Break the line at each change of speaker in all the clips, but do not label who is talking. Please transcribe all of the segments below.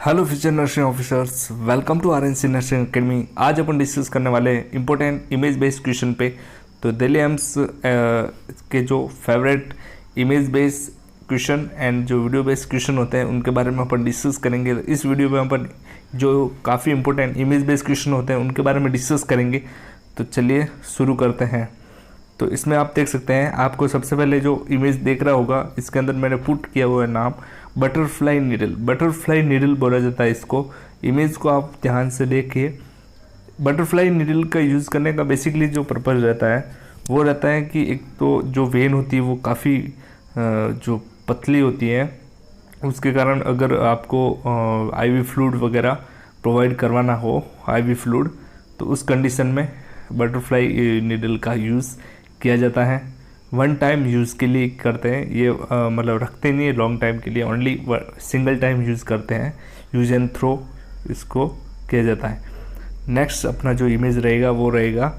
Hello future nursing officers, welcome to RNC nursing academy. आज अपन discuss करने वाले इंपॉर्टेंट इमेज बेस्ड क्वेश्चन पे। तो दिल्ली एम्स के जो favourite image based question and जो वीडियो बेस्ड क्वेश्चन होते हैं उनके बारे में अपन डिस्कस करेंगे। इस वीडियो में अपन जो काफ़ी इंपॉर्टेंट इमेज बेस्ड क्वेश्चन होते हैं उनके बारे में डिस्कस करेंगे। तो चलिए शुरू करते हैं। तो इसमें आप देख सकते हैं, आपको सबसे पहले जो इमेज देख रहा होगा इसके अंदर मैंने पुट किया हुआ है नाम बटरफ्लाई निडल। बटरफ्लाई निडल बोला जाता है इसको। इमेज को आप ध्यान से देखिए। बटरफ्लाई निडल का यूज़ करने का बेसिकली जो पर्पज़ रहता है वो रहता है कि एक तो जो वेन होती है वो काफ़ी जो पतली होती है, उसके कारण अगर आपको आईवी फ्लूइड वगैरह प्रोवाइड करवाना हो, आईवी फ्लूइड, तो उस कंडीशन में बटरफ्लाई निडल का यूज़ किया जाता है। वन टाइम यूज़ के लिए करते हैं ये, मतलब रखते नहीं है लॉन्ग टाइम के लिए, ओनली सिंगल टाइम यूज़ करते हैं। यूज एंड थ्रो इसको किया जाता है। नेक्स्ट अपना जो इमेज रहेगा वो रहेगा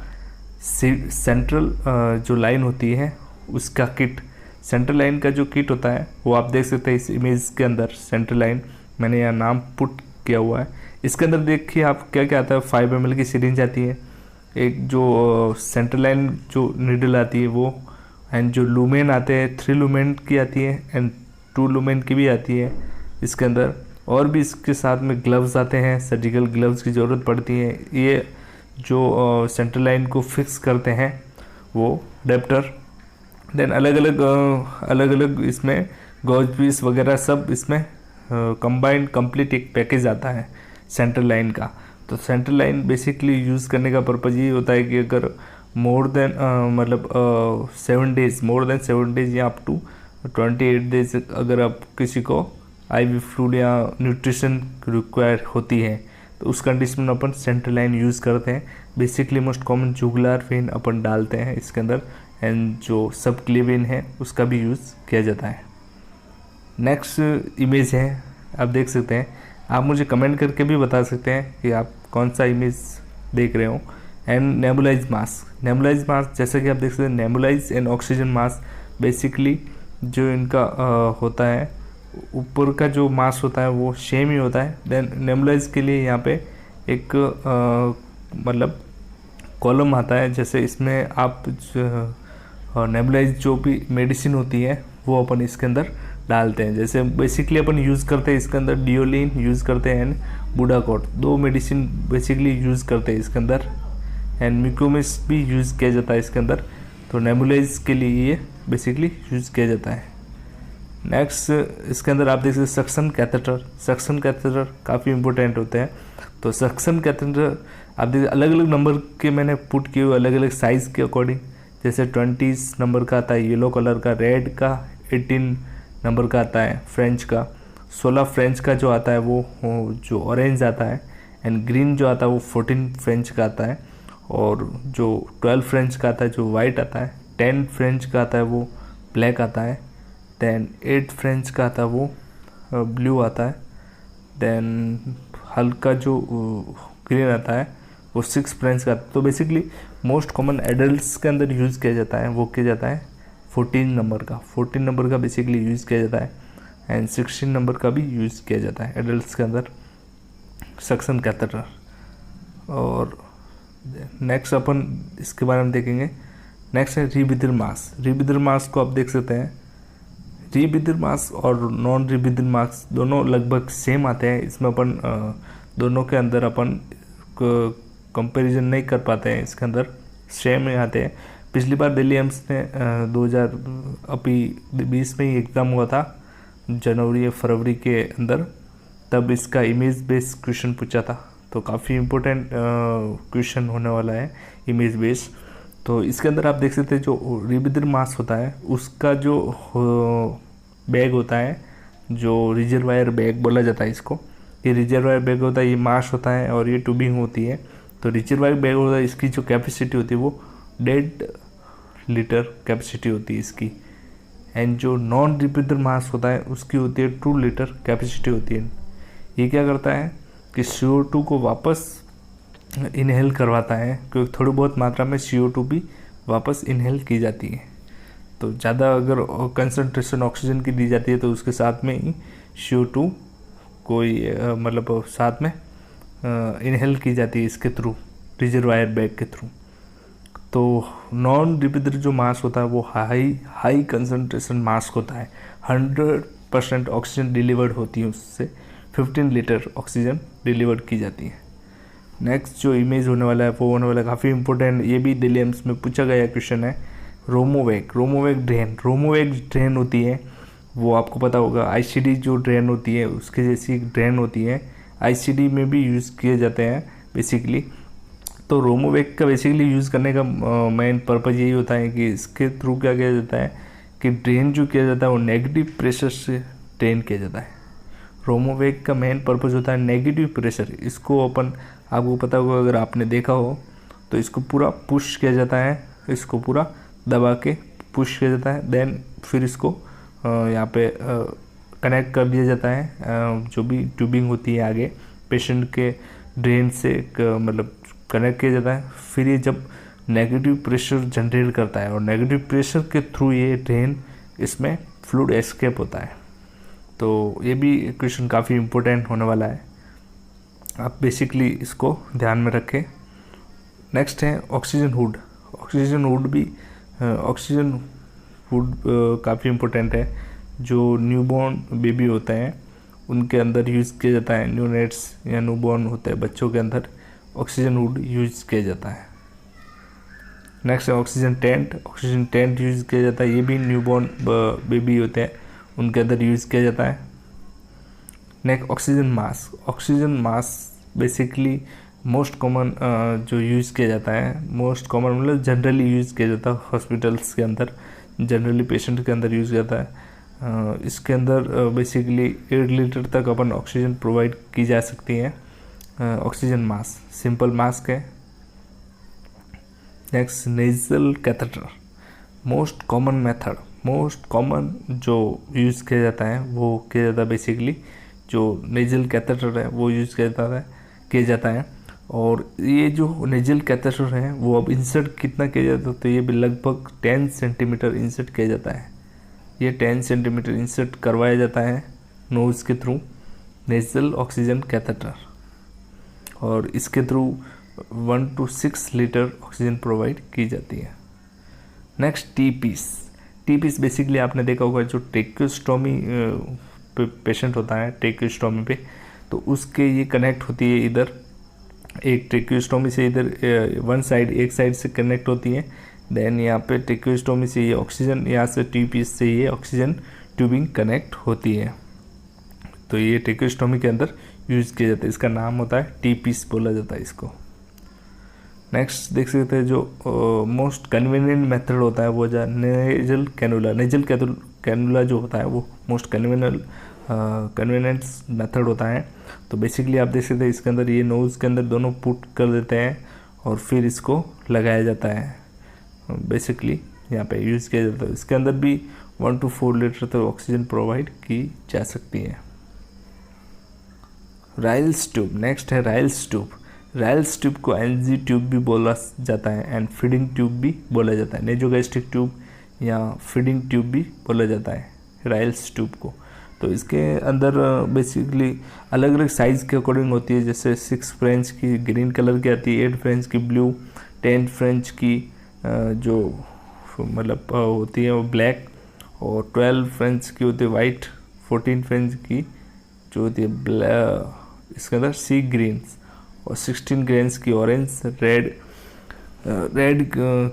सेंट्रल जो लाइन होती है उसका किट। सेंट्रल लाइन का जो किट होता है वो आप देख सकते हैं इस इमेज के अंदर। सेंट्रल लाइन मैंने यहाँ नाम पुट किया हुआ है। इसके अंदर देखिए आप क्या क्या आता है। 5 ml की सिरिंज आती है, एक जो सेंट्रल लाइन जो निडल आती है वो, एंड जो लूमेन आते हैं 3 लूमेन की आती है एंड 2 लूमेन की भी आती है इसके अंदर। और भी इसके साथ में ग्लव्स आते हैं, सर्जिकल ग्लव्स की ज़रूरत पड़ती है। ये जो सेंट्रल लाइन को फिक्स करते हैं वो अडेप्टर। देन अलग अलग इसमें गॉज पीस वगैरह सब इसमें कंबाइंड कंप्लीट एक पैकेज आता है सेंट्रल लाइन का। तो सेंट्रल लाइन बेसिकली यूज़ करने का पर्पज़ ये होता है कि अगर मोर देन 7 डेज या अप टू 28 डेज अगर आप किसी को आईवी फ्लूइड या न्यूट्रिशन रिक्वायर होती है तो उस कंडीशन में अपन सेंट्रल लाइन यूज़ करते हैं। बेसिकली मोस्ट कॉमन जुगुलार वेन अपन डालते हैं इसके अंदर, एंड जो सब क्लेवेन है उसका भी यूज़ किया जाता है। नेक्स्ट इमेज है, आप देख सकते हैं। आप मुझे कमेंट करके भी बता सकते हैं कि आप कौन सा इमेज देख रहे हो। And nebulise mask. Nebulise mask जैसे कि आप देख सकते हैं, nebulise and oxygen mask basically जो इनका होता है, ऊपर का जो मास्क होता है वो सेम ही होता है। देन नेबुलाइज के लिए यहाँ पे एक मतलब कॉलम आता है। जैसे इसमें आप नेबुलाइज जो भी मेडिसिन होती है वो अपन इसके अंदर डालते हैं। जैसे बेसिकली अपन यूज़ करते हैं इसके अंदर डिओलिन यूज़ करते हैं एंड बुडाकोट, 2 मेडिसिन बेसिकली यूज़ करते हैं इसके अंदर। एंड म्यूकोमिस भी यूज़ किया जाता है इसके अंदर। तो नेबुलाइज के लिए ये बेसिकली यूज़ किया जाता है। नेक्स्ट इसके अंदर आप देख सकते हैं सक्शन कैथेटर। सक्शन कैथेटर काफ़ी इंपॉर्टेंट होते हैं। तो सक्शन कैथेटर आप देखिए अलग अलग नंबर के मैंने पुट किए हुए, अलग अलग साइज़ के अकॉर्डिंग। जैसे 20 नंबर का आता है येलो कलर का, रेड का 18 नंबर का आता है, फ्रेंच का 16 फ्रेंच का जो आता है वो जो ऑरेंज आता है, एंड ग्रीन जो आता है वो 14 फ्रेंच का आता है, और जो 12 फ्रेंच का आता है जो वाइट आता है, 10 फ्रेंच का आता है वो ब्लैक आता है, देन 8 फ्रेंच का आता है वो ब्लू आता है, देन हल्का जो ग्रीन आता है वो 6 फ्रेंच का आता है। तो बेसिकली मोस्ट कॉमन एडल्ट्स के अंदर यूज़ किया जाता है वो किया जाता है 14 नंबर का बेसिकली यूज़ किया जाता है, एंड 16 नंबर का भी यूज़ किया जाता है एडल्ट्स के अंदर सक्शन कैथेटर। और नेक्स्ट अपन इसके बारे में देखेंगे। नेक्स्ट है रीब्रीदर मास्क। रीब्रीदर मास्क को आप देख सकते हैं। रीब्रीदर मास्क और नॉन रीब्रीदर मास्क दोनों लगभग सेम आते हैं। इसमें अपन दोनों के अंदर अपन कंपैरिजन नहीं कर पाते हैं, इसके अंदर सेम ही आते हैं। पिछली बार दिल्ली एम्स ने 2020 में ही एग्ज़ाम हुआ था, जनवरी या फरवरी के अंदर, तब इसका इमेज बेस्ड क्वेश्चन पूछा था। तो काफ़ी इम्पोर्टेंट क्वेश्चन होने वाला है इमेज बेस्ड। तो इसके अंदर आप देख सकते हैं जो रीब्रीदर मास्क होता है उसका जो बैग होता है, जो रिजर्वायर बैग बोला जाता है इसको। ये रिजर्वायर बैग होता है, ये मास्क होता है और ये ट्यूबिंग होती है। तो रिजर्वायर बैग होता है, इसकी जो कैपेसिटी होती है वो 1.5 लीटर कैपेसिटी होती है इसकी। एंड जो नॉन रीब्रीदर मास्क होता है उसकी होती है 2 लीटर कैपेसिटी होती है। ये क्या करता है कि CO2 को वापस इनहेल करवाता है, क्योंकि थोड़ी बहुत मात्रा में CO2 भी वापस इनहेल की जाती है। तो ज़्यादा अगर कंसंट्रेशन ऑक्सीजन की दी जाती है तो उसके साथ में ही CO2 कोई मतलब साथ में इनहेल की जाती है इसके थ्रू, रिजर्वायर बैग के थ्रू। तो नॉन डिपिथेलियल जो मास्क होता है वो हाई कंसंट्रेशन मास्क होता है, 100% ऑक्सीजन डिलीवर्ड होती है उससे, 15 लीटर ऑक्सीजन डिलीवर्ड की जाती है। नेक्स्ट जो इमेज होने वाला है वो होने वाला है काफ़ी इंपॉर्टेंट, ये भी दिल्ली एम्स में पूछा गया क्वेश्चन है। रोमोवेग ड्रेन होती है, वो आपको पता होगा आईसीडी जो ड्रेन होती है उसके जैसी ड्रेन होती है, आईसीडी में भी यूज़ किए जाते हैं बेसिकली। तो रोमोवेग का बेसिकली यूज़ करने का मेन पर्पज़ यही होता है कि इसके थ्रू क्या किया जाता है कि ड्रेन जो किया जाता है वो नेगेटिव प्रेशर से ड्रेन किया जाता है। रोमोवेग का मेन पर्पज़ होता है नेगेटिव प्रेशर। इसको आपको पता होगा, अगर आपने देखा हो तो इसको पूरा पुश किया जाता है, इसको पूरा दबा के पुश किया जाता है, देन फिर इसको यहाँ पे कनेक्ट कर दिया जाता है, जो भी ट्यूबिंग होती है आगे पेशेंट के ड्रेन से मतलब कनेक्ट किया जाता है। फिर ये जब नेगेटिव प्रेशर जनरेट करता है और नेगेटिव प्रेशर के थ्रू ये ड्रेन इसमें फ्लूइड एस्केप होता है। तो ये भी क्वेश्चन काफ़ी इम्पोर्टेंट होने वाला है, आप बेसिकली इसको ध्यान में रखें। नेक्स्ट है ऑक्सीजन हुड। ऑक्सीजन हुड काफ़ी इम्पोर्टेंट है, जो न्यूबॉर्न बेबी होते हैं उनके अंदर यूज़ किया जाता है, न्यूनेट्स या न्यूबॉर्न होते हैं बच्चों के अंदर ऑक्सीजन हुड यूज़ किया जाता है। नेक्स्ट है ऑक्सीजन टेंट यूज़ किया जाता है, ये भी न्यूबॉर्न बेबी होते हैं उनके अंदर यूज़ किया जाता है। Next oxygen mask basically most common जो यूज़ किया जाता है, मोस्ट कॉमन मतलब जनरली यूज़ किया जाता है हॉस्पिटल्स के अंदर, जनरली पेशेंट के अंदर यूज़ किया जाता है। इसके अंदर बेसिकली 8 लीटर तक अपन ऑक्सीजन प्रोवाइड की जा सकती है। ऑक्सीजन मास्क सिंपल मास्क है। Next nasal catheter, most common जो यूज़ किया जाता है वो किया जाता है बेसिकली जो नेजल कैथेटर है वो यूज़ किया जाता है। और ये जो नेजल कैथेटर है वो अब इंसर्ट कितना किया जाता है, तो ये भी लगभग 10 सेंटीमीटर इंसर्ट किया जाता है। ये 10 सेंटीमीटर इंसर्ट करवाया जाता है नोज़ के थ्रू, नेजल ऑक्सीजन कैथेटर, और इसके through 1 to 6 litre oxygen provide की जाती है। नेक्स्ट टी पीस बेसिकली आपने देखा होगा, जो ट्रेकियोस्टोमी पेशेंट होता है ट्रेकियोस्टोमी पे, तो उसके ये कनेक्ट होती है इधर, एक ट्रेकियोस्टोमी से इधर एक साइड से कनेक्ट होती है, देन यहाँ पे ट्रेकियोस्टोमी से ये ऑक्सीजन, यहाँ से टी पीस से ये ऑक्सीजन ट्यूबिंग कनेक्ट होती है। तो ये ट्रेकियोस्टोमी के अंदर यूज़ किया जाता है, इसका नाम होता है टी पीस बोला जाता है इसको। नेक्स्ट देख सकते हैं जो मोस्ट कन्वीनियंट मेथड होता है वो नेजल कैनुला जो होता है वो मोस्ट कन्वीनियंट मेथड होता है। तो बेसिकली आप देख सकते हैं इसके अंदर ये नोज़ के अंदर दोनों पुट कर देते हैं और फिर इसको लगाया जाता है, बेसिकली यहाँ पे यूज़ किया जाता है। इसके अंदर भी 1 to 4 लीटर तक ऑक्सीजन प्रोवाइड की जा सकती है। राइल्स ट्यूब को एनजी ट्यूब भी बोला जाता है एंड फीडिंग ट्यूब भी बोला जाता है, नेजोगैस्ट्रिक ट्यूब या फीडिंग ट्यूब भी बोला जाता है राइल्स ट्यूब को। तो इसके अंदर बेसिकली अलग अलग साइज़ के अकॉर्डिंग होती है, जैसे 6 फ्रेंच की ग्रीन कलर की आती है, 8 फ्रेंच की ब्लू, 10 फ्रेंच की जो मतलब होती है वो ब्लैक, और 12 फ्रेंच की होती है वाइट, 14 फ्रेंच की जो होती है इसके अंदर सी ग्रीन्स, और 16 ग्रेन्स की ऑरेंज, रेड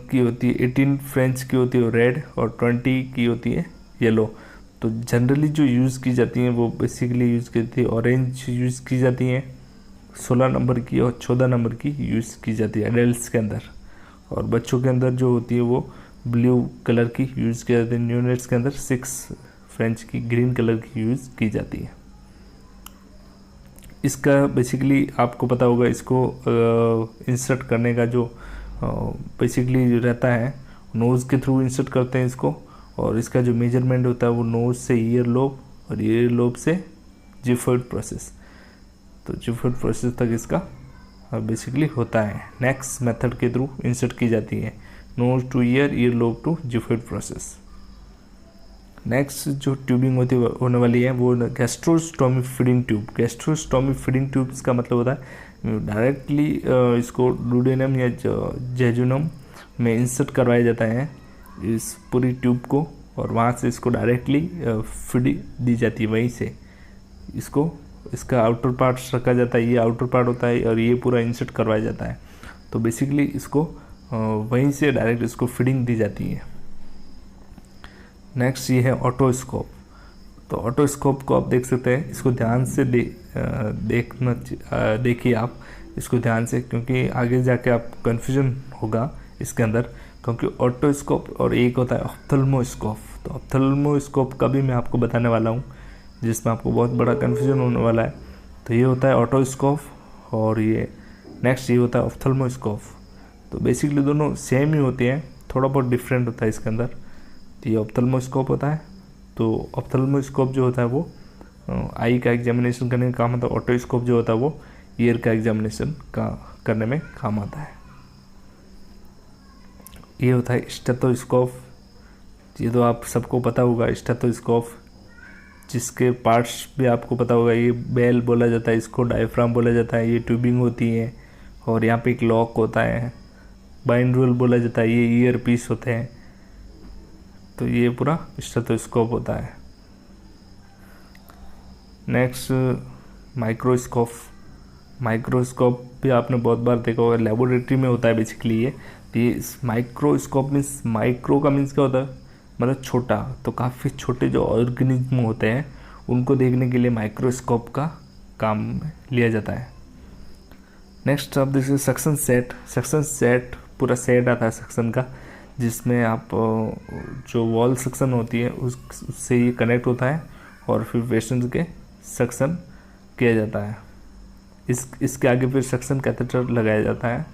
की होती है, 18 फ्रेंच की होती है रेड, और 20 की होती है येलो। तो जनरली जो यूज़ की जाती हैं वो बेसिकली यूज़ की जाती है ऑरेंज यूज़ की जाती हैं, 16 नंबर की और 14 नंबर की यूज़ की जाती है एडल्ट्स के अंदर, और बच्चों के अंदर जो होती है वो ब्लू कलर की यूज़ की जाती है। न्यूनेट्स के अंदर 6 फ्रेंच की ग्रीन कलर की यूज़ की जाती है। इसका बेसिकली आपको पता होगा, इसको इंसर्ट करने का जो बेसिकली रहता है नोज़ के थ्रू इंसर्ट करते हैं इसको, और इसका जो मेजरमेंट होता है वो नोज़ से ईयर लोब और ईयर लोब से जिफॉइड प्रोसेस, तो जिफॉइड प्रोसेस तक इसका बेसिकली होता है। नेक्स्ट मेथड के थ्रू इंसर्ट की जाती है, nose to ear lobe to xiphoid process. Next जो ट्यूबिंग होने वाली है वो gastrostomy feeding tube. Gastrostomy feeding tube इसका मतलब होता है डायरेक्टली इसको डुडेनम या जेजुनम में इंसर्ट करवाया जाता है इस पूरी ट्यूब को, और वहाँ से इसको डायरेक्टली फीड दी जाती है। वहीं से इसको इसका आउटर पार्ट रखा जाता है, ये आउटर पार्ट होता है, और ये पूरा इंसर्ट करवाया जाता है। तो बेसिकली इसको वहीं से डायरेक्ट इसको फीडिंग दी जाती है। नेक्स्ट ये है ऑटोस्कोप। तो ऑटोस्कोप को आप देख सकते हैं, इसको ध्यान से देखिए आप इसको ध्यान से, क्योंकि आगे जाके आप कन्फ्यूजन होगा इसके अंदर, क्योंकि ऑटोस्कोप और एक होता है ऑप्थेल्मोस्कोप। तो ऑप्थेल्मोस्कोप का भी मैं आपको बताने वाला हूँ, जिसमें आपको बहुत बड़ा कन्फ्यूजन होने वाला है। तो ये होता है ऑटोस्कोप, और ये नेक्स्ट ये होता है ऑप्थेल्मोस्कोप। तो बेसिकली दोनों सेम ही होते हैं, थोड़ा बहुत डिफरेंट होता है इसके अंदर। तो ये ऑप्थेल्मोस्कोप होता है। तो ऑप्थेल्मोस्कोप जो होता है वो आई का एग्जामिनेशन करने का काम होता है। ऑटोस्कोप जो होता है वो ईयर का एग्जामिनेशन का करने में काम आता है। ये होता है स्टेथोस्कोप। ये तो आप सबको पता होगा स्टेथोस्कोप, जिसके पार्ट्स भी आपको पता होगा। ये बेल बोला जाता है, इसको डायफ्राम बोला जाता है, ये ट्यूबिंग होती है, और यहाँ पे एक लॉक होता है, बाइंड्रोल बोला जाता है, ये ईयर पीस होते हैं। तो ये पूरा स्टेथोस्कोप होता है। Next microscope. माइक्रोस्कोप भी आपने बहुत बार देखा होगा, लेबोरेटरी में होता है बेसिकली ये। तो ये माइक्रोस्कोप मीन्स, माइक्रो का मीन्स क्या होता है, मतलब छोटा। तो काफ़ी छोटे जो ऑर्गेनिज्म होते हैं उनको देखने के लिए माइक्रोस्कोप का काम लिया जाता है। नेक्स्ट आप देखिए सक्शन सेट। सक्शन सेट पूरा सेट आता है सक्शन का, जिसमें आप जो वॉल सक्शन होती है उससे ये कनेक्ट होता है, और फिर पेशेंट के सक्शन किया जाता है। इसके आगे फिर सक्शन कैथेटर लगाया जाता है।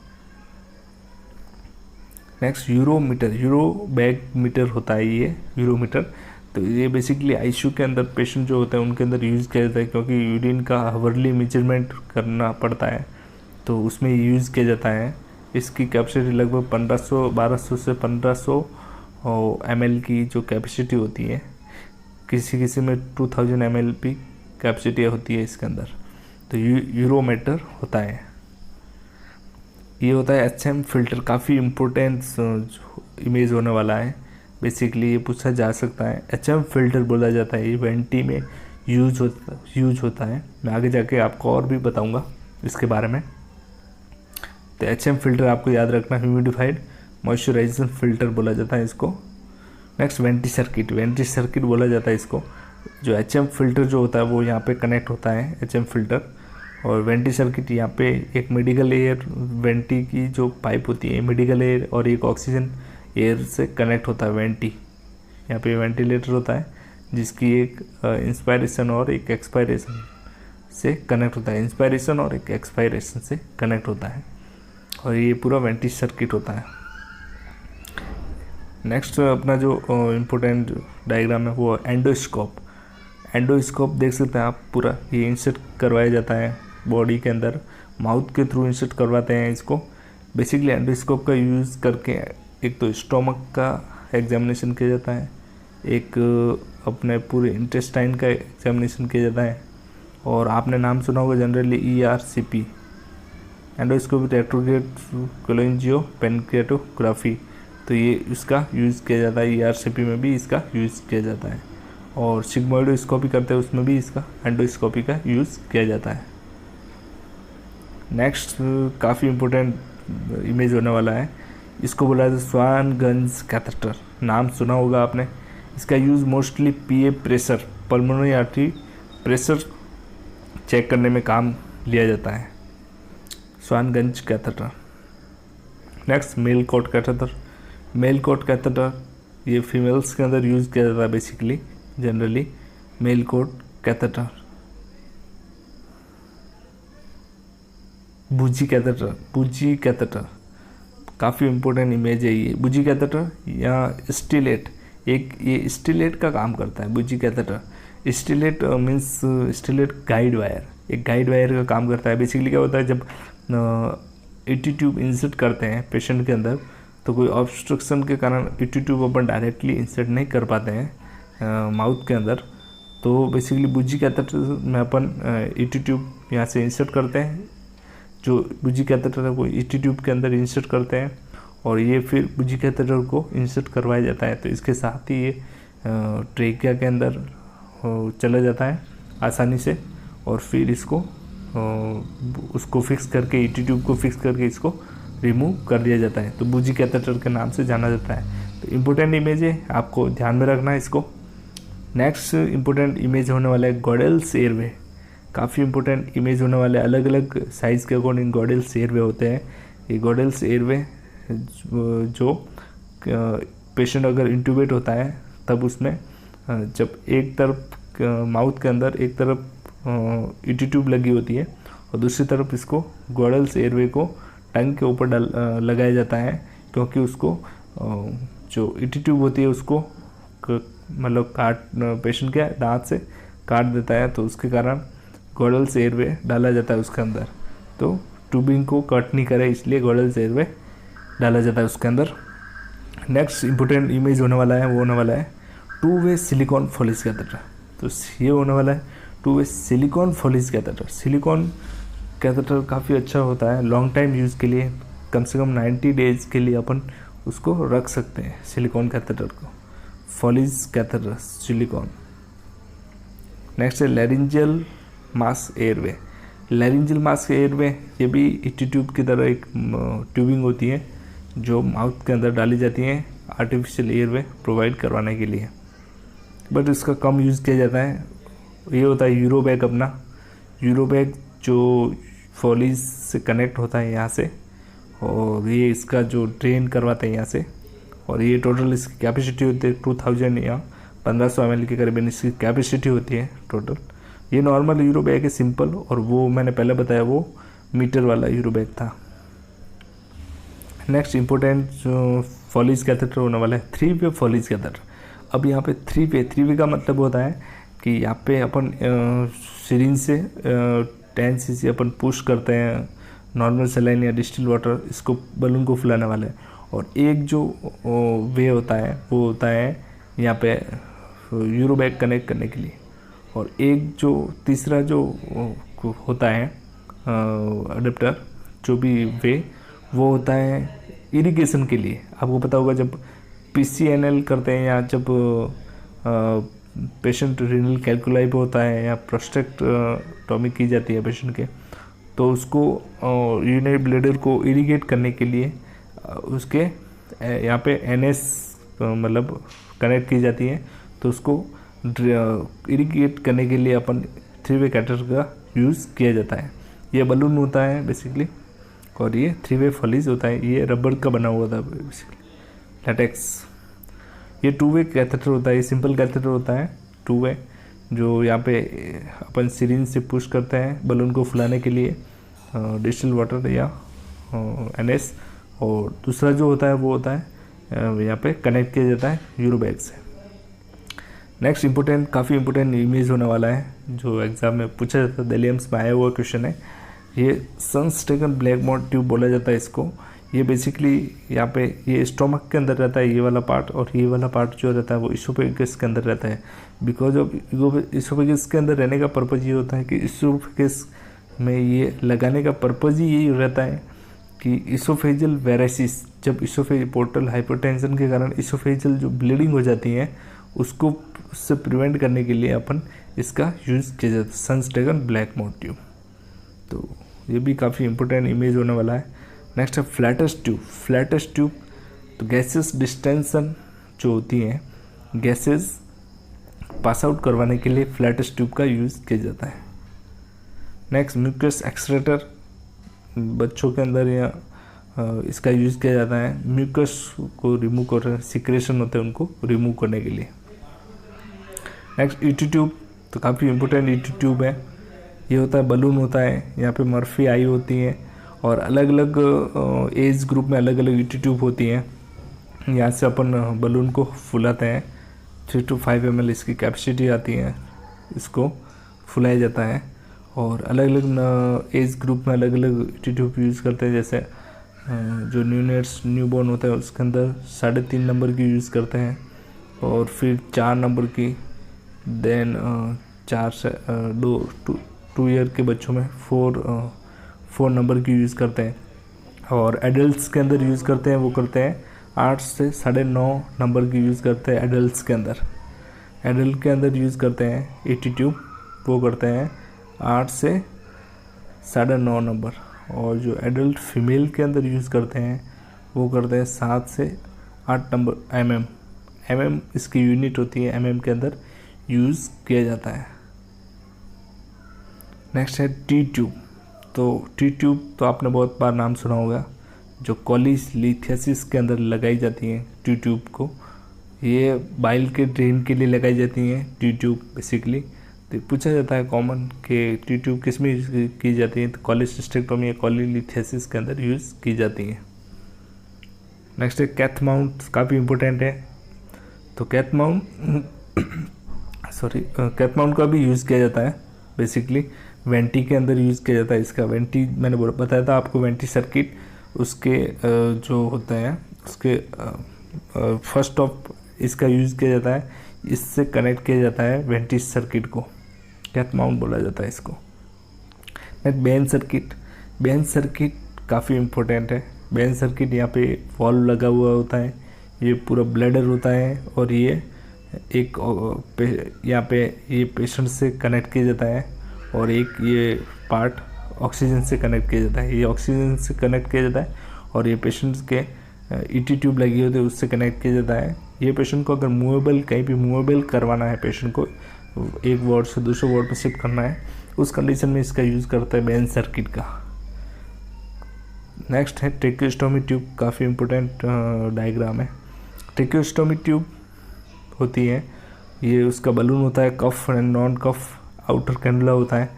नेक्स्ट यूरोमीटर। यूरोबैग मीटर होता है ये यूरोमीटर। तो ये बेसिकली आईसीयू के अंदर पेशेंट जो होता है उनके अंदर यूज़ किया जाता है, क्योंकि यूरिन का हावरली मेजरमेंट करना पड़ता है, तो उसमें यूज़ किया जाता है। इसकी कैपेसिटी लगभग 1200 से 1500 ml की जो कैपेसिटी होती है, किसी में 2000 ml भी कैपेसिटी होती है इसके अंदर। तो यूरोमीटर होता है। ये होता है HM फिल्टर। काफ़ी इम्पोर्टेंट इमेज होने वाला है, बेसिकली ये पूछा जा सकता है। HM फिल्टर बोला जाता है, ये वेंटी में यूज होता है। मैं आगे जाके आपको और भी बताऊंगा इसके बारे में। तो HM फिल्टर आपको याद रखना, ह्यूमिडिफाइड मॉइस्चराइजेशन फिल्टर बोला जाता है इसको। नेक्स्ट वेंटी सर्किट बोला जाता है इसको। जो HM फिल्टर जो होता है वो यहाँ पे कनेक्ट होता है, HM फिल्टर, और वेंटी सर्किट यहाँ पे एक मेडिकल एयर वेंटी की जो पाइप होती है, मेडिकल एयर और एक ऑक्सीजन एयर से कनेक्ट होता है वेंटी। यहाँ पे वेंटिलेटर होता है जिसकी एक इंस्पायरेशन और एक एक्सपायरेशन से कनेक्ट होता है, इंस्पायरेशन और एक एक्सपायरेशन से कनेक्ट होता है, और ये पूरा वेंटी सर्किट होता है। नेक्स्ट अपना जो इम्पोर्टेंट डायग्राम है वो एंडोस्कोप। एंडोस्कोप देख सकते हैं आप, पूरा ये इंसर्ट करवाया जाता है बॉडी के अंदर, माउथ के थ्रू इंसर्ट करवाते हैं इसको। बेसिकली एंडोस्कोप का यूज़ करके एक तो स्टोमक का एग्जामिनेशन किया जाता है, एक अपने पूरे इंटेस्टाइन का एग्जामिनेशन किया जाता है, और आपने नाम सुना होगा जनरली ERCP, एंडोस्कोपिक रेट्रोग्रेड कोलोंजियो पेनक्रियाटोग्राफी। तो ये इसका यूज़ किया जाता है, ERCP में भी इसका यूज़ किया जाता है, और सिग्मोइडोस्कोपी करते हैं उसमें भी इसका एंडोस्कोपी का यूज़ किया जाता है। नेक्स्ट काफ़ी इम्पोर्टेंट इमेज होने वाला है, इसको बोला जाता है स्वान-गंज कैथेटर। नाम सुना होगा आपने। इसका use mostly PA pressure, pulmonary artery pressure check करने में काम लिया जाता है, Swan Ganz catheter. Next Malecot catheter. Malecot catheter ये फीमेल्स के अंदर यूज़ किया जाता है basically, generally Malecot catheter. Bougie catheter काफ़ी इम्पोर्टेंट इमेज है ये। बुजी कैथेटर या स्टिलेट, एक ये स्टिलेट का काम करता है bougie catheter. Stylet means stylet guide wire, एक गाइड वायर का काम करता है। बेसिकली क्या होता है, जब ET ट्यूब इंसर्ट करते हैं पेशेंट के अंदर, तो कोई ऑब्स्ट्रक्शन के कारण ET ट्यूब अपन डायरेक्टली इंसर्ट नहीं कर पाते हैं, माउथ के अंदर। तो बेसिकली बुजी कैथेटर में अपन ईटी ट्यूब यहाँ से इंसर्ट करते हैं, जो बुजी कैथेटर है वो ईटी ट्यूब के अंदर इंसर्ट करते हैं और ये फिर बुजी कैथेटर को इंसर्ट करवाया जाता है। तो इसके साथ ही ये ट्रेकिया के अंदर चला जाता है आसानी से और फिर इसको उसको फिक्स करके ईटी ट्यूब को फिक्स करके इसको रिमूव कर दिया जाता है। तो बुजी कैथेटर के नाम से जाना जाता है। तो इम्पोर्टेंट इमेज है, आपको ध्यान में रखना है इसको। नेक्स्ट इम्पोर्टेंट इमेज होने वाला है गॉडेल्स एयरवे। काफ़ी इम्पोर्टेंट इमेज होने वाले, अलग अलग साइज़ के अकॉर्डिंग गॉडेल्स एयरवे होते हैं। ये गॉडेल्स एयरवे जो पेशेंट अगर इंट्यूबेट होता है तब उसमें जब एक तरफ माउथ के अंदर एक तरफ ईटी ट्यूब लगी होती है और दूसरी तरफ इसको गॉडेल्स एयरवे को टंग के ऊपर लगाया जाता है, क्योंकि उसको जो ईटी ट्यूब होती है उसको मतलब पेशेंट के दांत से काट देता है, तो उसके कारण गॉडेल्स एयरवे डाला जाता है उसके अंदर। तो ट्यूबिंग को कट नहीं करे इसलिए गॉडेल्स एयरवे डाला जाता है उसके अंदर। नेक्स्ट इम्पोर्टेंट इमेज होने वाला है वो होने वाला है 2-वे सिलिकॉन फोलिस कैथेटर। तो ये होने वाला है two way silicon फोलिस catheter. Silicon catheter काफ़ी अच्छा होता है लॉन्ग टाइम यूज़ के लिए, कम से कम 90 डेज के लिए अपन उसको रख सकते हैं सिलिकॉन कैथेटर को, फोलिस कैथेटर सिलिकॉन। नेक्स्ट है लैरिंजियल मास एयरवे। लैरिंजियल मास एयरवे ये भी ईटी ट्यूब की तरह एक ट्यूबिंग होती है जो माउथ के अंदर डाली जाती है आर्टिफिशियल एयरवे प्रोवाइड करवाने के लिए, बट इसका कम यूज़ किया जाता है। ये होता है यूरोबैग अपना, यूरोबैग जो फोलिस से कनेक्ट होता है यहाँ से और ये इसका जो ड्रेन करवाते हैं यहाँ से, और ये टोटल इसकी कैपेसिटी होती है 2000 या 1500 ml के करीबन इसकी कैपेसिटी होती है टोटल। ये नॉर्मल यूरो बैग है सिंपल, और वो मैंने पहले बताया वो मीटर वाला यूरो बैग था। नेक्स्ट इम्पोर्टेंट जो फोलिस कैथेटर होने वाला है 3-वे फोलिस कैथेटर। अब यहाँ पे 3-वे का मतलब होता है कि यहाँ पे अपन सिरिंज से 10 cc अपन पुश करते हैं नॉर्मल सलाइन या डिस्टिल वाटर, इसको बलून को फुलाने वाला है। और एक जो वे होता है वो होता है यहाँ पे यूरो बैग कनेक्ट करने के लिए, और एक जो तीसरा जो होता है अडेप्टर जो भी वे वो होता है इरिगेशन के लिए। आपको पता होगा जब PCNL करते हैं या जब पेशेंट रीनल कैल्कुलाई पे होता है या प्रोस्टेक्टोमी की जाती है पेशेंट के, तो उसको यूरिनरी ब्लैडर को इरिगेट करने के लिए उसके यहाँ पे NS मतलब कनेक्ट की जाती है, तो उसको इरिगेट करने के लिए अपन 3-वे कैथेटर का यूज़ किया जाता है। ये बलून होता है बेसिकली, और ये 3-वे फोलिस होता है, ये रबर का बना हुआ था बेसिकली, लैटेक्स। ये 2-वे कैथेटर होता है, ये सिंपल कैथेटर होता है 2-वे, जो यहाँ पे अपन सिरिंज से पुश करते हैं बलून को फुलाने के लिए डिस्टिल वाटर या NS, और दूसरा जो होता है वो होता है यहाँ पे कनेक्ट किया जाता है यूरो बैग से। नेक्स्ट इम्पोर्टेंट काफ़ी इम्पोर्टेंट इमेज होने वाला है जो एग्जाम में पूछा जाता है, दिल्ली एम्स में आया हुआ क्वेश्चन है। ये सनस्टेगन ब्लैकमोर ट्यूब बोला जाता है इसको। ये बेसिकली यहाँ पे ये स्टोमक के अंदर रहता है ये वाला पार्ट, और ये वाला पार्ट जो रहता है वो इसोफेगस के अंदर रहता है। बिकॉज ऑफ इसोफेगस के अंदर रहने का पर्पज़ ये होता है कि इसोफेगस में ये लगाने का पर्पज़ ही यही रहता है कि इसोफेजियल वेराइसिस, जब पोर्टल हाइपरटेंशन के कारण इसोफेजियल जो ब्लीडिंग हो जाती है उसको उससे प्रिवेंट करने के लिए अपन इसका यूज़ किया जाता है सनस्टेगन ब्लैकमोर ट्यूब। तो ये भी काफ़ी इंपॉर्टेंट इमेज होने वाला है। नेक्स्ट है फ्लैटेस्ट ट्यूब। फ्लैटेस्ट ट्यूब तो गैसेस डिस्टेंशन जो होती हैं, गैसेस पास आउट करवाने के लिए फ्लैटेस्ट ट्यूब का यूज़ किया जाता है। नेक्स्ट म्यूकस एक्सट्रैक्टर, बच्चों के अंदर या इसका यूज़ किया जाता है म्यूकस को रिमूव कर, सिक्रेशन होते हैं उनको रिमूव करने के लिए। नेक्स्ट ईटी ट्यूब तो काफ़ी इंपॉर्टेंट ईटी ट्यूब है। ये होता है बलून होता है, यहाँ पे मर्फी आई होती है, और अलग अलग एज ग्रुप में अलग अलग ईटी ट्यूब होती हैं। यहाँ से अपन बलून को फुलाते हैं, 3 to 5 ml इसकी कैपेसिटी आती है, इसको फुलाया जाता है। और अलग अलग एज ग्रुप में अलग अलग ईटी ट्यूब यूज़ करते हैं, जैसे जो न्यूनेट्स न्यूबॉर्न होता है उसके अंदर 3.5 नंबर की यूज़ करते हैं, और फिर 4 नंबर की, देन 4 से 2 ईयर के बच्चों में 4 नंबर की यूज़ करते हैं। और एडल्ट्स के अंदर यूज़ करते हैं, वो करते हैं 8 से 9.5 नंबर की यूज़ करते हैं एडल्ट्स के अंदर। एडल्ट के अंदर यूज़ करते हैं 80 ट्यूब, वो करते हैं 8 से 9.5 नंबर। और जो एडल्ट फीमेल के अंदर यूज़ करते हैं वो करते हैं 7 से 8 नंबर mm इसकी यूनिट होती है, mm के अंदर यूज़ किया जाता है। नेक्स्ट है टी ट्यूब। तो टी ट्यूब तो आपने बहुत बार नाम सुना होगा, जो कोलीलिथियासिस के अंदर लगाई जाती हैं टी ट्यूब को। ये बाइल के ड्रेन के लिए लगाई जाती हैं टी ट्यूब बेसिकली। तो पूछा जाता है कॉमन कि टी ट्यूब किस में यूज़ की जाती है, तो कोलिसिस्टेक्टोमी या कोलीलिथियासिस के अंदर यूज़ की जाती हैं। नेक्स्ट है कैथ माउंट, काफ़ी इंपॉर्टेंट है। तो कैथ माउंट का भी यूज़ किया जाता है बेसिकली, वेंटी के अंदर यूज़ किया जाता है इसका। वेंटी मैंने बताया था आपको, वेंटी सर्किट उसके जो होता है उसके फर्स्ट ऑफ इसका यूज़ किया जाता है, इससे कनेक्ट किया जाता है वेंटी सर्किट को, कैथ माउंट बोला जाता है इसको। बेन सर्किट काफ़ी इम्पोर्टेंट है। बेन सर्किट यहाँ पे वॉल्व लगा हुआ होता है, ये पूरा ब्लैडर होता है, और ये एक यहाँ पे ये पेशेंट से कनेक्ट किया जाता है, और एक ये पार्ट ऑक्सीजन से कनेक्ट किया जाता है। ये ऑक्सीजन से कनेक्ट किया जाता है और ये पेशेंट्स के ईटी ट्यूब लगी होती है उससे कनेक्ट किया जाता है। ये पेशेंट को अगर मूवेबल, कहीं भी मूवेबल करवाना है, पेशेंट को एक वार्ड से दूसरे वार्ड में शिफ्ट करना है, उस कंडीशन में इसका यूज़ करता है बेन सर्किट का। नेक्स्ट है ट्रेकियोस्टोमी ट्यूब, काफ़ी इम्पोर्टेंट डायग्राम है। ट्रेकियोस्टोमी ट्यूब होती है, ये उसका बलून होता है, cuff and non cuff outer cannula होता है,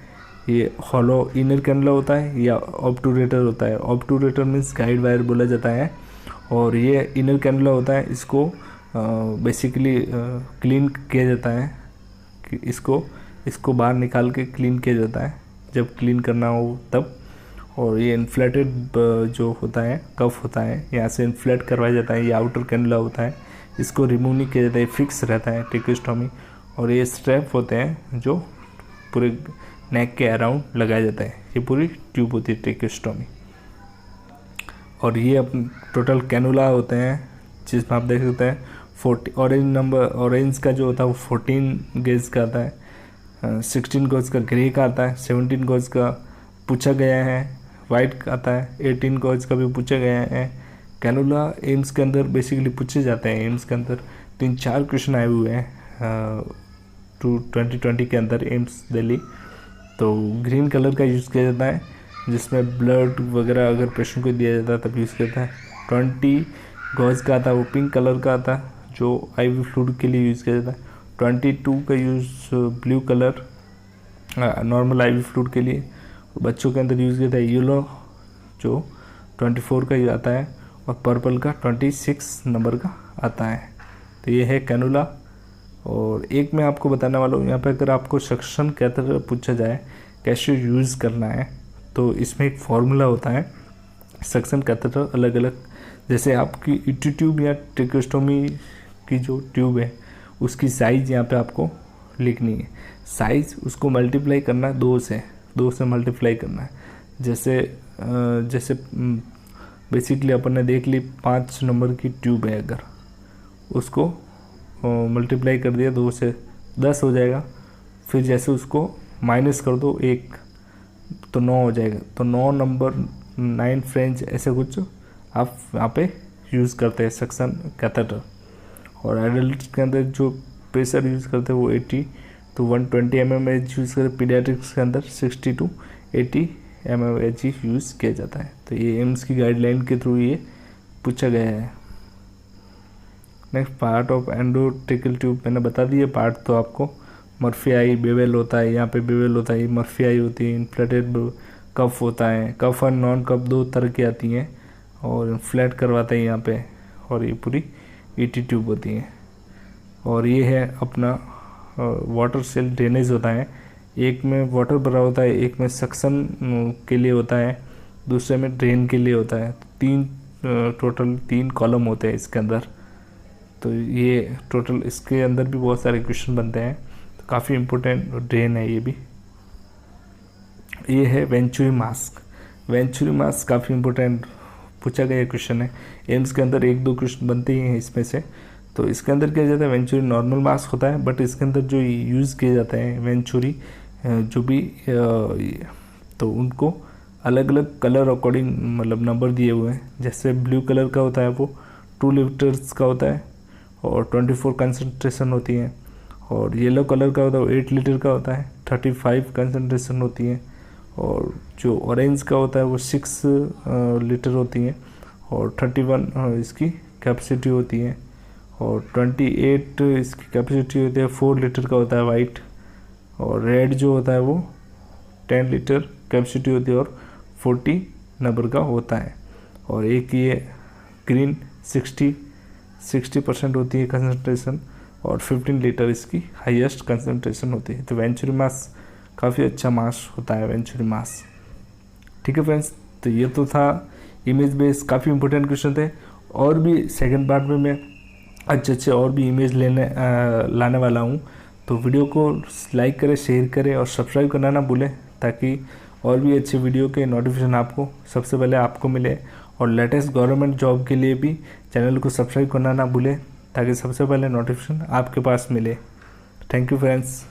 ये हॉलो इनर कैनुला होता है या ऑब्टूरेटर होता है। ऑब्टूरेटर मीन्स गाइड वायर बोला जाता है, और ये इनर कैनुला होता है। इसको बेसिकली क्लीन किया जाता है, कि इसको बाहर निकाल के क्लीन किया जाता है जब क्लीन करना हो तब। और ये इन्फ्लेटेड जो होता है कफ होता है, यहाँ से इन्फ्लेट करवाया जाता है, ये आउटर कैनुला होता है, इसको रिमूव नहीं किया जाता है, फिक्स रहता है ट्रेकियोस्टोमी। और ये स्ट्रैप होते हैं जो पूरे नेक के अराउंड लगाया जाता है, ये पूरी ट्यूब होती है ट्रेकियोस्टोमी। और ये टोटल कैनुला होते हैं जिसमें आप देख सकते हैं 40 ऑरेंज का जो होता है वो 14 गेज का आता है, 16 गेज का ग्रे का आता है, 17 गेज का पूछा गया है, वाइट का आता है, 18 गेज का भी पूछा गया है। कैनुला एम्स के अंदर बेसिकली पूछे जाते हैं, एम्स के अंदर 3-4 क्वेश्चन आए हुए हैं 2020 के अंदर एम्स दिल्ली। तो ग्रीन कलर का यूज़ किया जाता है, जिसमें ब्लड वगैरह अगर पेशेंट को दिया जाता है तब यूज़ करता है। 20 गॉज का आता है, वो पिंक कलर का आता है, जो आईवी फ्लूइड के लिए यूज़ किया जाता है। 22 का use blue colour normal IV fluid के लिए। बच्चों के अंदर यूज़ किया जाता है येलो, जो 24 का आता है, और पर्पल का 26 नंबर का आता है। तो ये है कैनुला। और एक मैं आपको बताने वाला हूँ, यहाँ पे अगर आपको सक्शन कैथेटर पूछा जाए कैसे यूज़ करना है, तो इसमें एक फार्मूला होता है। सक्शन कैथेटर अलग अलग, जैसे आपकी ईटी ट्यूब या ट्रेकियोस्टोमी की जो ट्यूब है उसकी साइज़ यहाँ पे आपको लिखनी है। साइज़ उसको मल्टीप्लाई करना है, 2 से मल्टीप्लाई करना है। जैसे बेसिकली अपन ने देख ली 5 नंबर की ट्यूब है, अगर उसको मल्टीप्लाई कर दिया 2 से 10 हो जाएगा। फिर जैसे उसको माइनस कर दो 1 तो 9 हो जाएगा। तो 9 नंबर 9 फ्रेंच ऐसे कुछ आप यहाँ पे यूज़ करते हैं सक्शन कैथेटर। और एडल्ट के अंदर जो प्रेशर यूज़ करते हैं वो 80 to 120 mmHg यूज़ करते हैं। पीडियाट्रिक्स के अंदर 60 to 80 mmHg यूज़ किया जाता है। तो ये एम्स की गाइडलाइन के थ्रू ये पूछा गया है। Next part of endotracheal tube, मैंने बता दिया पार्ट तो आपको। मर्फी आई, बेवेल होता है, यहाँ पे बेवेल होता है, मर्फी आई होती है, इन्फ्लेटेड कफ होता है। कफ और नॉन कफ 2 तरह की आती हैं, और इन्फ्लेट करवाते हैं यहाँ पे। और ये पूरी ईटी ट्यूब होती है। और ये है अपना वाटर सेल ड्रेनेज होता है, एक में वाटर भरा होता है, एक में सक्शन के लिए होता है, दूसरे में ड्रेन के लिए होता है। टोटल 3 कॉलम होते हैं इसके अंदर। तो ये टोटल इसके अंदर भी बहुत सारे क्वेश्चन बनते हैं, तो काफ़ी इम्पोर्टेंट ड्रेन है ये भी। ये है वेंचुरी मास्क। वेंचुरी मास्क काफ़ी इम्पोर्टेंट पूछा गया क्वेश्चन है, एम्स के अंदर 1-2 क्वेश्चन बनते ही हैं इसमें से। तो इसके अंदर क्या जाता है, वेंचुरी नॉर्मल मास्क होता है, बट इसके अंदर जो यूज़ किए जाते हैं वेंचुरी जो भी तो उनको अलग अलग कलर अकॉर्डिंग मतलब नंबर दिए हुए हैं। जैसे ब्लू कलर का होता है वो 2 लीटर्स का होता है और 24 कंसंट्रेशन होती है, और येलो कलर का होता है वो 8 लीटर का होता है, 35 कंसंट्रेशन होती है, और जो ऑरेंज का होता है वो 6 लीटर होती है और 31 इसकी कैपेसिटी होती है, और 28 इसकी कैपेसिटी होती है, 4 लीटर का होता है वाइट, और रेड जो होता है वो 10 लीटर कैपेसिटी होती है और 40 नंबर का होता है, और एक ये ग्रीन 60% होती है कंसंट्रेशन, और 15 लीटर इसकी हाईएस्ट कंसंट्रेशन होती है। तो वेंचुरी मास काफ़ी अच्छा मास होता है वेंचुरी मास। ठीक है फ्रेंड्स, तो ये तो था इमेज बेस्ड, काफ़ी इंपॉर्टेंट क्वेश्चन थे। और भी सेकंड पार्ट में मैं अच्छे और भी इमेज लाने वाला हूँ, तो वीडियो को लाइक करें, शेयर करें और सब्सक्राइब करना ना भूलें, ताकि और भी अच्छे वीडियो के नोटिफिकेशन आपको सबसे पहले आपको मिले। और लेटेस्ट गवर्नमेंट जॉब के लिए भी चैनल को सब्सक्राइब करना ना भूलें, ताकि सबसे पहले नोटिफिकेशन आपके पास मिले। Thank you friends.